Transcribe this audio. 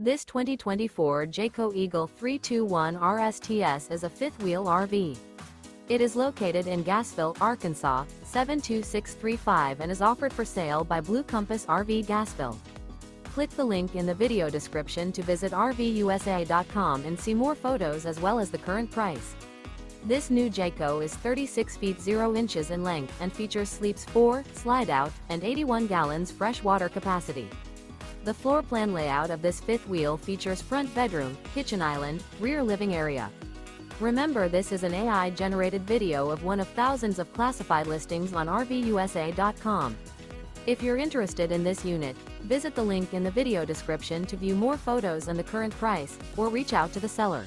This 2024 Jayco Eagle 321 RSTS is a fifth-wheel RV. It is located in Gassville, Arkansas, 72635 and is offered for sale by Blue Compass RV Gassville. Click the link in the video description to visit RVUSA.com and see more photos as well as the current price. This new Jayco is 36 feet 0 inches in length and features sleeps 4, slide-out, and 81 gallons fresh water capacity. The floor plan layout of this fifth wheel features front bedroom, kitchen island, rear living area. Remember, this is an AI-generated video of one of thousands of classified listings on RVUSA.com. If you're interested in this unit, visit the link in the video description to view more photos and the current price, or reach out to the seller.